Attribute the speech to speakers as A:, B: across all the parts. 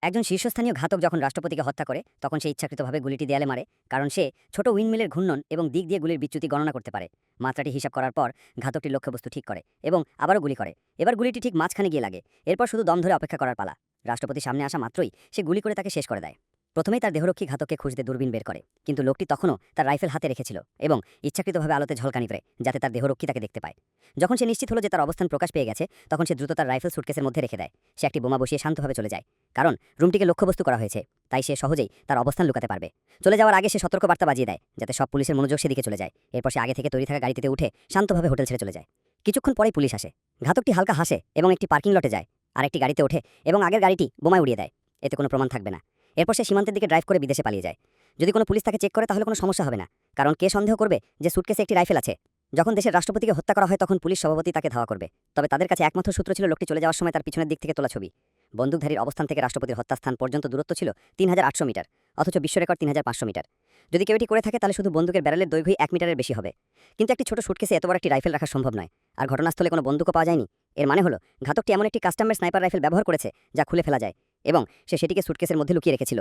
A: একজন শীর্ষস্থানীয় ঘাতক যখন রাষ্ট্রপতিকে হত্যা করে তখন সে ইচ্ছাকৃতভাবে গুলিটি দেয়ালে মারে, কারণ সে ছোট উইন্ডমিলের ঘূর্ণন এবং দিক দিয়ে গুলির বিচ্যুতি গণনা করতে পারে। মাত্রাটি হিসাব করার পর ঘাতকটি লক্ষ্যবস্তু ঠিক করে এবং আবারও গুলি করে। এবার গুলিটি ঠিক মাঝখানে গিয়ে লাগে। এরপর শুধু দম ধরে অপেক্ষা করার পালা। রাষ্ট্রপতি সামনে আসা মাত্রই সে গুলি করে তাকে শেষ করে দেয়। প্রথমেই তার দেহরক্ষী ঘাতককে খুঁজতে দূরবীন বের করে, কিন্তু লোকটি তখনও তার রাইফেল হাতে রেখেছিল এবং ইচ্ছাকৃতভাবে আলোতে ঝলকানি করে যাতে তার দেহরক্ষী তাকে দেখতে পায়। যখন সে নিশ্চিত হলো যে তার অবস্থান প্রকাশ পেয়ে গেছে, তখন সে দ্রুত তার রাইফেল সুটকেসের মধ্যে রেখে দেয়। সে একটি বোমা বসিয়ে শান্তভাবে চলে যায়, কারণ রুমটিকে লক্ষ্যবস্তু করা হয়েছে, তাই সে সহজেই তার অবস্থান লুকাতে পারবে। চলে যাওয়ার আগে সে সতর্কবার্তা বাজিয়ে দেয় যাতে সব পুলিশের মনোযোগ সেদিকে চলে যায়। এরপর সে আগে থেকে তৈরি থাকা গাড়িতে উঠে শান্তভাবে হোটেল ছেড়ে চলে যায়। কিছুক্ষণ পরেই পুলিশ আসে। ঘাতকটি হালকা হাসে এবং একটি পার্কিং লটে যায়, আর একটি গাড়িতে ওঠে এবং আগের গাড়িটি বোমায় উড়িয়ে দেয়। এতে কোনো প্রমাণ থাকবে না। এরপর সে সীমান্তের দিকে ড্রাইভ করে বিদেশে পালিয়ে যায়। যদি কোনো পুলিশ তাকে চেক করে তাহলে কোনো সমস্যা হবে না, কারণ কে সন্দেহ করবে যে সুটকেসে একটি রাইফেল আছে। যখন দেশের রাষ্ট্রপতিকে হত্যা করা হয় তখন পুলিশ সভাপতি তাকে ধাওয়া করবে, তবে তাদের কাছে একমাত্র সূত্র ছিল লোকটি চলে যাওয়ার সময় তার পিছনের দিক থেকে তোলা ছবি। বন্দুকধারীর অবস্থান থেকে রাষ্ট্রপতির হত্যাস্থান পর্যন্ত দূরত্ব ছিল ৩৮০০ মিটার, অথচ বিশ্ব রেকর্ড ৩৫০০ মিটার। যদি কেউ এটি করে থাকে তাহলে শুধু বন্দুকের ব্যারেলের দৈর্ঘ্যই ১ মিটারের বেশি হবে। কিন্তু একটি ছোট সুটকেসে এত বড় একটি রাইফেল রাখা সম্ভব নয়, আর ঘটনাস্থলে কোনো বন্দুকও পাওয়া যায়নি। এর মানে হলো ঘাতকটি এমন একটি কাস্টমের স্নাইপার রাইফেল ব্যবহার করেছে যা খুলে ফেলা যায়, এবং সে সেটিকে সুটকেসের মধ্যে লুকিয়ে রেখেছিল।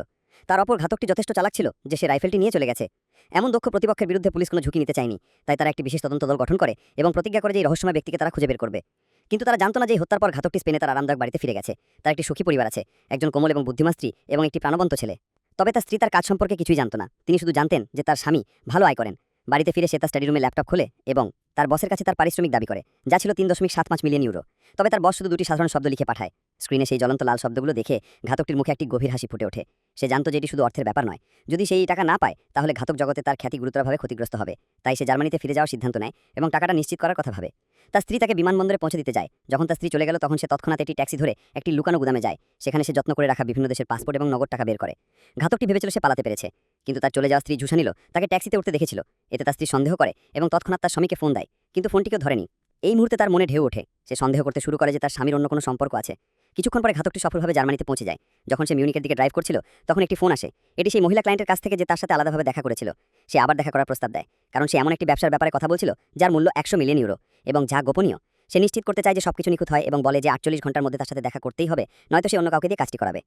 A: তার অপর ঘাতকটি যথেষ্ট চালাক ছিল যে সে রাইফেলটি নিয়ে চলে গেছে। এমন দক্ষ প্রতিপক্ষের বিরুদ্ধে পুলিশ কোনো ঝুঁকি নিতে চায়নি, তাই তারা একটি বিশেষ তদন্ত দল গঠন করে এবং প্রতিজ্ঞা করে যে এই রহস্যময় ব্যক্তিকে তারা খুঁজে বের করবে। কিন্তু তারা জানতো না যে এই হত্যার পর ঘাতকটি স্পেনে তার আরামদায়ক বাড়িতে ফিরে গেছে। তার একটি সুখী পরিবার আছে, একজন কোমল এবং বুদ্ধিমান স্ত্রী এবং একটি প্রাণবন্ত ছেলে। তবে তার স্ত্রী তার কাজ সম্পর্কে কিছুই জানত না। তিনি শুধু জানতেন যে তার স্বামী ভালো আয় করেন। বাড়িতে ফিরে সে তার স্টাডি রুমে ল্যাপটপ খোলে এবং তার বসের কাছে তার পারিশ্রমিক দাবি করে, যা ছিল ৩.৭৫ মিলিয়ন ইউরো। তবে তার বস শুধু দুটি সাধারণ শব্দ লিখে পাঠায়। স্ক্রিনে সেই জ্বলন্ত লাল শব্দগুলো দেখে ঘাতকটির মুখে একটি গভীর হাসি ফুটে ওঠে। সে জানতো যে এটি শুধু অর্থের ব্যাপার নয়। যদি সেই টাকা না পায় তাহলে ঘাতক জগতে তার খ্যাতি গুরুতরভাবে ক্ষতিগ্রস্ত হবে। তাই সে জার্মানিতে ফিরে যাওয়ার সিদ্ধান্ত নেয় এবং টাকাটা নিশ্চিত করার কথা ভাবে। তার স্ত্রী তাকে বিমানবন্দরে পৌঁছে দিতে যায়। যখন তার স্ত্রী চলে গেল তখন সে তৎক্ষণাৎ একটি ট্যাক্সি ধরে একটি লুকানো গুদামে যায়। সেখানে সে যত্ন করে রাখা বিভিন্ন দেশের পাসপোর্ট এবং নগদ টাকা বের করে। ঘাতকটি ভেবেছিল সে পালাতে পেরেছে, কিন্তু তার চলে যাওয়া স্ত্রী ঝুঁসা নিল তাকে ট্যাক্সিতে উঠতে দেখেছিল। এতে তার স্ত্রী সন্দেহ করে এবং তৎক্ষণাৎ তার স্বামীকে ফোন দেয়, কিন্তু ফোনটিকেও ধরেনি। এই মুহূর্তে তার মনে ঢেউ ওঠে। সে সন্দেহ করতে শুরু করে যে তার স্বামীর অন্য কোনো সম্পর্ক আছে। কিছুক্ষণ পরে ঘাতকটি সফলভাবে জার্মানিতে পৌঁছে যায়। যখন সে মিউনিকের দিকে ড্রাইভ করছিল তখন একটি ফোন আসে। এটি সেই মহিলা ক্লায়েন্টের কাছ থেকে যে তার সাথে আলাদাভাবে দেখা করেছিল। সে আবার দেখা করার প্রস্তাব দেয়, কারণ সে এমন একটি ব্যবসার ব্যাপারে কথা বলছিল যার মূল্য ১০০ মিলিয়ন ইউরো এবং যা গোপনীয়। সে নিশ্চিত করতে চায় যে সবকিছু নিখুঁত হয় এবং বলে যে ৪৮ ঘন্টার মধ্যে তার সাথে দেখা করতেই হবে, নয়তো সে অন্য কাউকে দিয়ে কাজটি করাবে।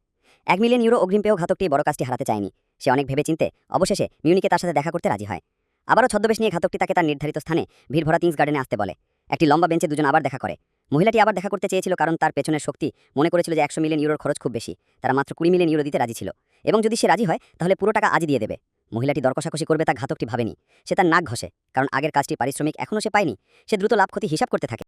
A: ১ মিলিয়ন ইউরো অগ্রিম পেয়েও ঘাতকটি বড় কাজটি হারাতে চায়নি। সে অনেক ভেবে চিন্তে অবশেষে মিউনিকে তার সাথে দেখা করতে রাজি হয়। আবারও ছদ্মবেশ নিয়ে ঘাতকটি তাকে তার নির্ধারিত স্থানে ভিড়ভরা কিংস গার্ডেনে আসতে বলে। একটি লম্বা বেঞ্চে দুজন আবার দেখা করে। মহিলাটি আবার দেখা করতে চেয়েছিল কারণ তার পেছনের শক্তি মনে করেছিল যে ১০০ মিলিয়ন ইউরোর খরচ খুব বেশি। তারা মাত্র ২০ মিলিয়ন ইউরো দিতে রাজি ছিল, এবং যদি সে রাজি হয় তাহলে পুরো টাকা আজই দিয়ে দেবে। মহিলাটি দর কষাকষি করবে তা ঘাতকটি ভাবেনি। সে তার নাক ঘষে, কারণ আগের কাজটির পারিশ্রমিক এখনও সে পায়নি। সে দ্রুত লাভ ক্ষতি হিসাব করতে থাকে।